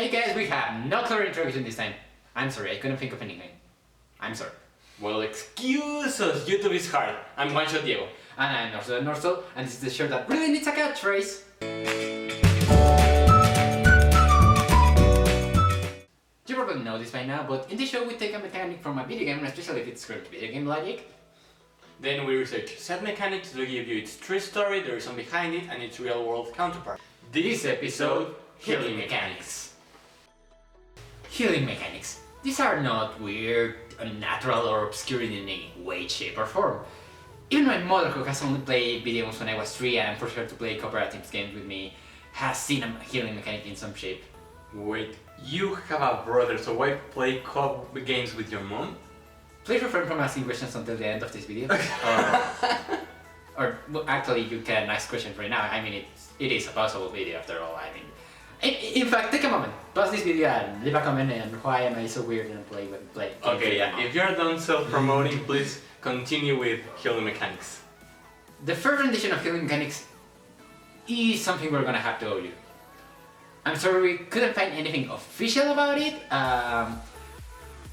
Hey guys, we have no clear introduction this time. I'm sorry, I couldn't think of anything. I'm sorry. Well, excuse us, YouTube is hard. I'm Juancho Diego. And I'm Norso, and this is the show that really needs a catchphrase. You probably know this by now, but in this show we take a mechanic from a video game, especially if it's correct video game logic. Then we research set mechanics to give you its true story, the reason behind it, and its real-world counterpart. This episode, Healing Mechanics. Healing mechanics. These are not weird, unnatural, or obscure in any way, shape, or form. Even my mother, who has only played video games when I was 3 and forced her to play cooperative games with me, has seen a healing mechanic in some shape. Wait, you have a brother, so why play co-op games with your mom? Please refrain from asking questions until the end of this video. Well, actually, you can ask questions right now. I mean, it is a pausable video after all. I mean, in fact, take a moment, pause this video and leave a comment and why am I so weird and play. Okay, yeah. If you're done self-promoting, please continue with healing mechanics. The first rendition of healing mechanics is something we're gonna have to owe you. I'm sorry we couldn't find anything official about it,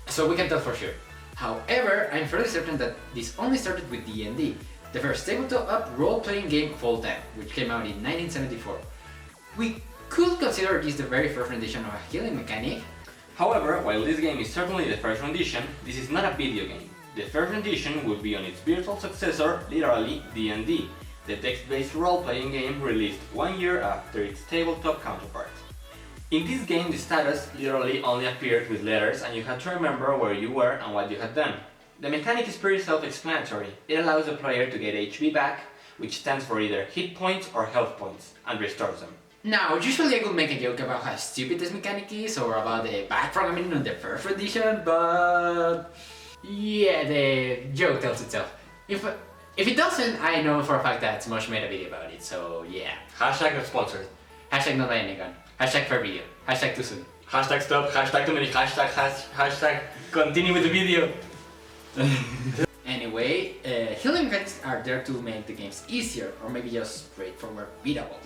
so we can tell for sure. However, I'm fairly certain that this only started with D&D, the first tabletop role-playing game of all time, which came out in 1974. We could consider this the very first rendition of a healing mechanic. However, while this game is certainly the first rendition, this is not a video game. The first rendition would be on its virtual successor, literally D&D, the text-based role-playing game released 1 year after its tabletop counterpart. In this game, the status literally only appeared with letters and you had to remember where you were and what you had done. The mechanic is pretty self-explanatory. It allows the player to get HP back, which stands for either hit points or health points, and restores them. Now, usually I could make a joke about how stupid this mechanic is or about the bad programming on the first edition, but yeah, the joke tells itself. If it doesn't, I know for a fact that Smosh made a video about it, so yeah. Hashtag not sponsored. Hashtag not buying a gun. Hashtag fair video. Hashtag too soon. Hashtag stop. Hashtag too many. Hashtag continue with the video. Anyway, healing mechanics are there to make the games easier or maybe just straightforward beatable.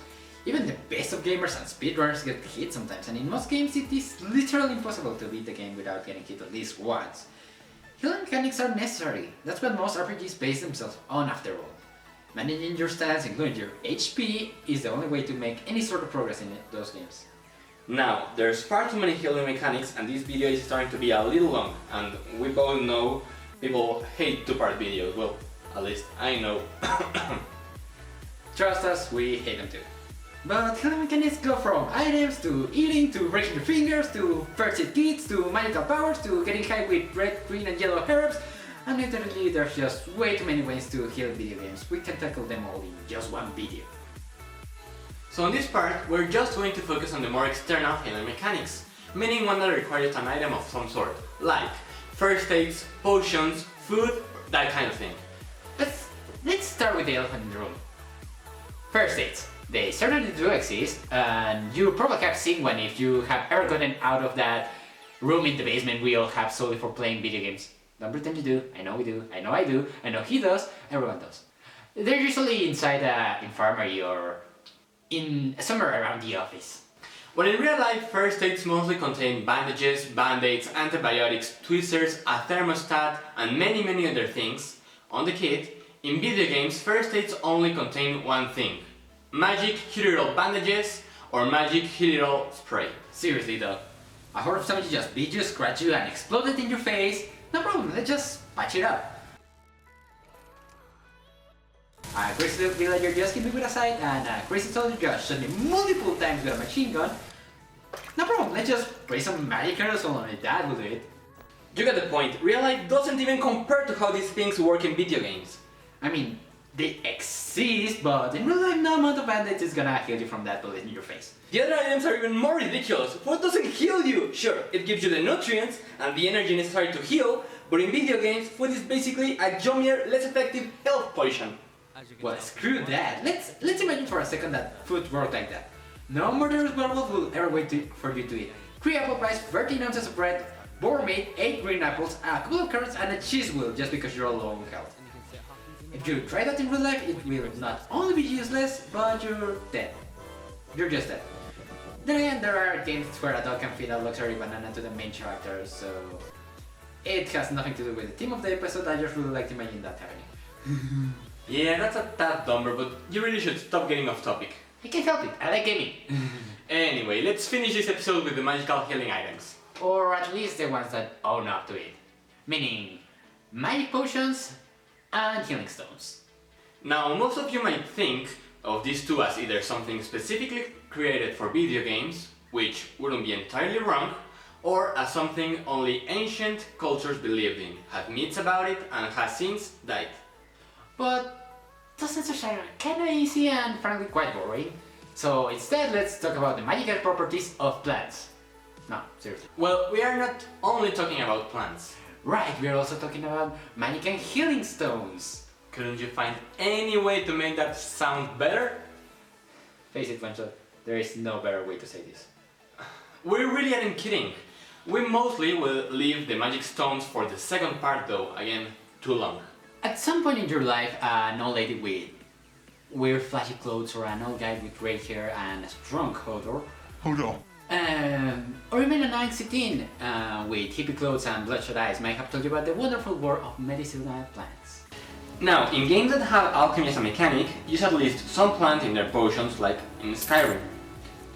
Even the best of gamers and speedrunners get hit sometimes, and in most games it is literally impossible to beat the game without getting hit at least once. Healing mechanics are necessary. That's what most RPGs base themselves on after all. Managing your stats, including your HP, is the only way to make any sort of progress in those games. Now, there's far too many healing mechanics and this video is starting to be a little long, and we both know people hate two-part videos. Well, at least I know. Trust us, we hate them too. But healing mechanics go from items to eating to breaking your fingers to first aid kits to magical powers to getting high with red, green and yellow herbs, and literally there's just way too many ways to heal video games. We can tackle them all in just one video. So in this part, we're just going to focus on the more external healing mechanics, meaning one that requires an item of some sort, like first aids, potions, food, that kind of thing. Let's start with the elephant in the room. First aids. They certainly do exist, and you probably have seen one if you have ever gotten out of that room in the basement we all have solely for playing video games. Don't pretend you do, I know we do, I know I do, I know he does, everyone does. They're usually inside an infirmary or in somewhere around the office. When in real life, first aids mostly contain bandages, band-aids, antibiotics, tweezers, a thermostat, and many other things. On the kit, in video games, first aids only contain one thing: magic heal bandages or magic heal spray. Seriously though, I heard of somebody just beat you, scratch you, and exploded in your face. No problem, let's just patch it up. A crazy little villager just hit me with a sight, and a crazy soldier just shot me multiple times with a machine gun. No problem, let's just spray some magic aerosol on it, that will do it. You get the point. Real life doesn't even compare to how these things work in video games. I mean, they exist, but in real life no amount of band-aids is gonna heal you from that bullet in your face. The other items are even more ridiculous. Food doesn't heal you! Sure, it gives you the nutrients and the energy necessary to heal, but in video games, food is basically a yummier, less effective health potion. Well, screw that. Let's imagine for a second that food worked like that. No murderous werewolf will ever wait for you to eat. 3 apple pies, 13 ounces of bread, boar meat, 8 green apples, a couple of carrots, and a cheese wheel just because you're low on health. If you try that in real life, it will not only be useless, but you're dead. You're just dead. Then again, there are games where a dog can feed a luxury banana to the main character, so it has nothing to do with the theme of the episode. I just really like to imagine that happening. Yeah, that's a tad dumber, but you really should stop getting off topic. I can't help it, I like gaming. Anyway, let's finish this episode with the magical healing items. Or at least the ones that own up to it. Meaning, magic potions and healing stones. Now, most of you might think of these two as either something specifically created for video games, which wouldn't be entirely wrong, or as something only ancient cultures believed in, had myths about it, and has since died. But those answers are kinda easy and frankly quite boring. So instead, let's talk about the magical properties of plants. No, seriously. Well, we are not only talking about plants. Right, we are also talking about magic and healing stones. Couldn't you find any way to make that sound better? Face it, Vancho, there is no better way to say this. We really aren't kidding. We mostly will leave the magic stones for the second part though, again, too long. At some point in your life, an old lady with weird flashy clothes or an old guy with grey hair and a strong odor. Hold on. Or even an angsty teen with hippie clothes and bloodshot eyes might have told you about the wonderful world of medicinal plants. Now, in games that have alchemy as a mechanic, use at least some plant in their potions, like in Skyrim.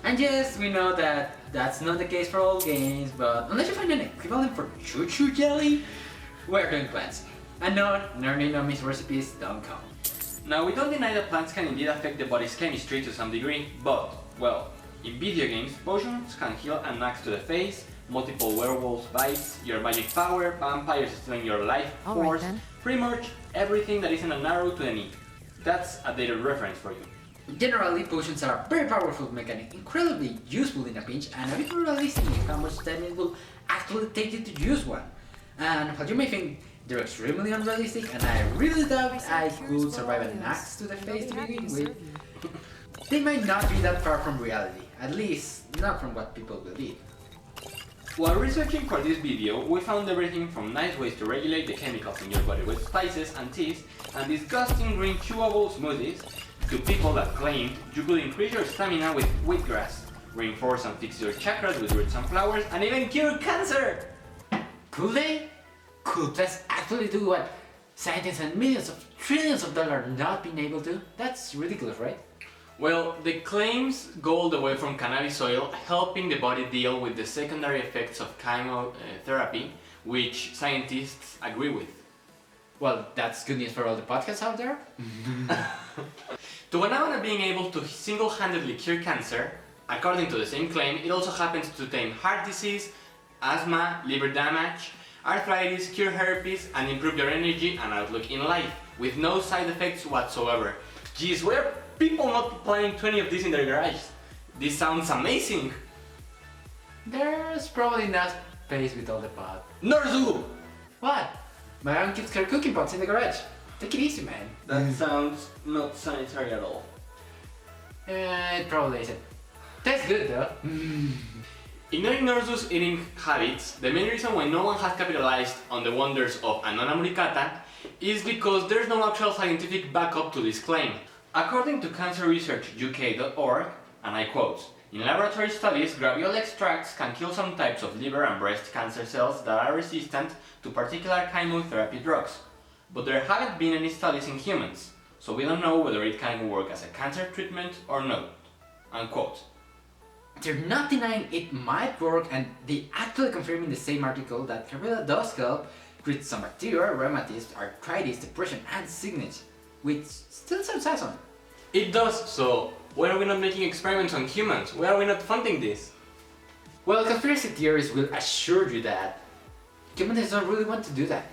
And yes, we know that that's not the case for all games, but unless you find an equivalent for choo-choo jelly, we're doing plants. And no, learning on these recipes don't count. Now, we don't deny that plants can indeed affect the body's chemistry to some degree, but, well, in video games, potions can heal an axe to the face, multiple werewolves bites, your magic power, vampires stealing your life force, pretty much everything that isn't an arrow to the knee. That's a dated reference for you. Generally, potions are a very powerful mechanic, incredibly useful in a pinch, and a bit more realistic in how much time it will actually take you to use one. And while you may think they're extremely unrealistic, and I really doubt I could survive an axe to the face to begin with, they might not be that far from reality, at least not from what people believe. While researching for this video, we found everything from nice ways to regulate the chemicals in your body with spices and teas, and disgusting green chewable smoothies, to people that claimed you could increase your stamina with wheatgrass, reinforce and fix your chakras with roots and flowers, and even cure cancer! Could they? Could plants actually do what scientists and millions of trillions of dollars are not being able to? That's ridiculous, right? Well, the claims go all the way from cannabis oil helping the body deal with the secondary effects of chemotherapy, which scientists agree with. Well, that's good news for all the podcasts out there. To go now on being able to single-handedly cure cancer, according to the same claim, it also happens to tame heart disease, asthma, liver damage, arthritis, cure herpes, and improve your energy and outlook in life, with no side effects whatsoever. Geez, why are people not planning 20 of these in their garage? This sounds amazing! There's probably not space with all the pot. Norzu! What? My own kids carry cooking pots in the garage. Take it easy, man. That sounds not sanitary at all. It probably isn't. Tastes good though. Ignoring Norzu's eating habits, the main reason why no one has capitalized on the wonders of Annona muricata is because there's no actual scientific backup to this claim. According to cancerresearchuk.org, and I quote, "In laboratory studies, graviol extracts can kill some types of liver and breast cancer cells that are resistant to particular chemotherapy drugs. But there haven't been any studies in humans, so we don't know whether it can work as a cancer treatment or not." Unquote. They're not denying it might work, and they actually confirm in the same article that Carvilla does help treat some bacteria, rheumatism, arthritis, depression, and sickness, which still sounds awesome. It does, so why are we not making experiments on humans? Why are we not funding this? Well, conspiracy theories will assure you that humans don't really want to do that.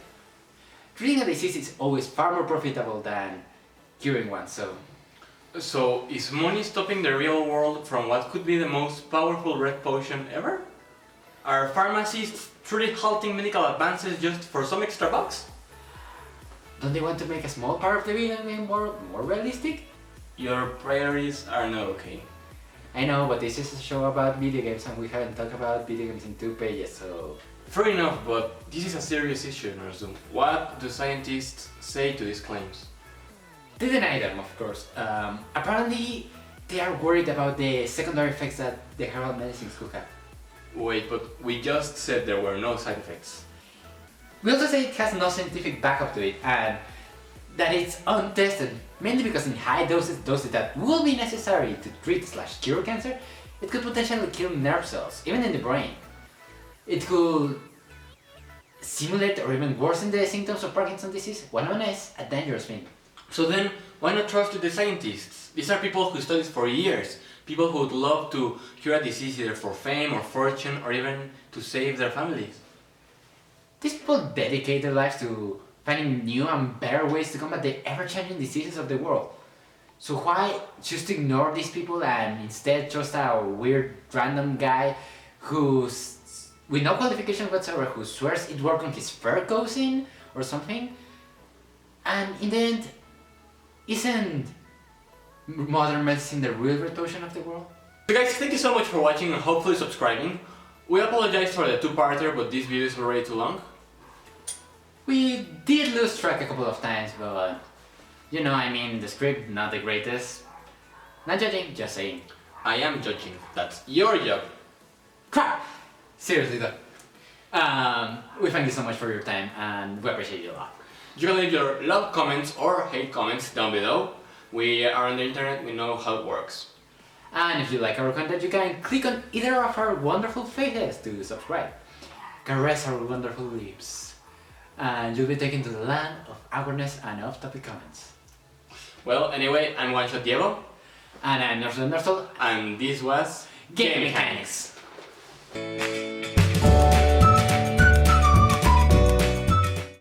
Treating a disease is always far more profitable than curing one, so... So, is money stopping the real world from what could be the most powerful red potion ever? Are pharmacists truly halting medical advances just for some extra bucks? Don't they want to make a small part of the video game world more realistic? Your priorities are not okay. I know, but this is a show about video games and we haven't talked about video games in 2 pages, so... Fair enough, but this is a serious issue, Norzu. What do scientists say to these claims? They deny them, of course. Apparently, they are worried about the secondary effects that the herbal medicines could have. Wait, but we just said there were no side effects. We also say it has no scientific backup to it and that it's untested, mainly because in high doses that will be necessary to treat/cure cancer, it could potentially kill nerve cells, even in the brain. It could simulate or even worsen the symptoms of Parkinson's disease, what known as a dangerous thing. So then, why not trust to the scientists? These are people who studied for years, people who would love to cure a disease either for fame or fortune or even to save their families. These people dedicate their lives to finding new and better ways to combat the ever-changing diseases of the world. So why choose to ignore these people and instead trust a weird random guy who's with no qualification whatsoever, who swears it worked on his fur cousin or something? And in the end, isn't modern medicine the real revolution of the world? So guys, thank you so much for watching and hopefully subscribing. We apologize for the two-parter, but this video is already too long. We did lose track a couple of times, but you know, I mean, the script not the greatest. Not judging, just saying. I am judging. That's your job. Crap! Seriously though. We thank you so much for your time and we appreciate you a lot. You can leave your love comments or hate comments down below. We are on the internet, we know how it works. And if you like our content, you can click on either of our wonderful faces to subscribe. Caress our wonderful lips. And you'll be taken to the land of awkwardness and off-topic comments. Well, anyway, I'm One Shot Diego. And I'm Northland Northol. And this was Game Mechanics.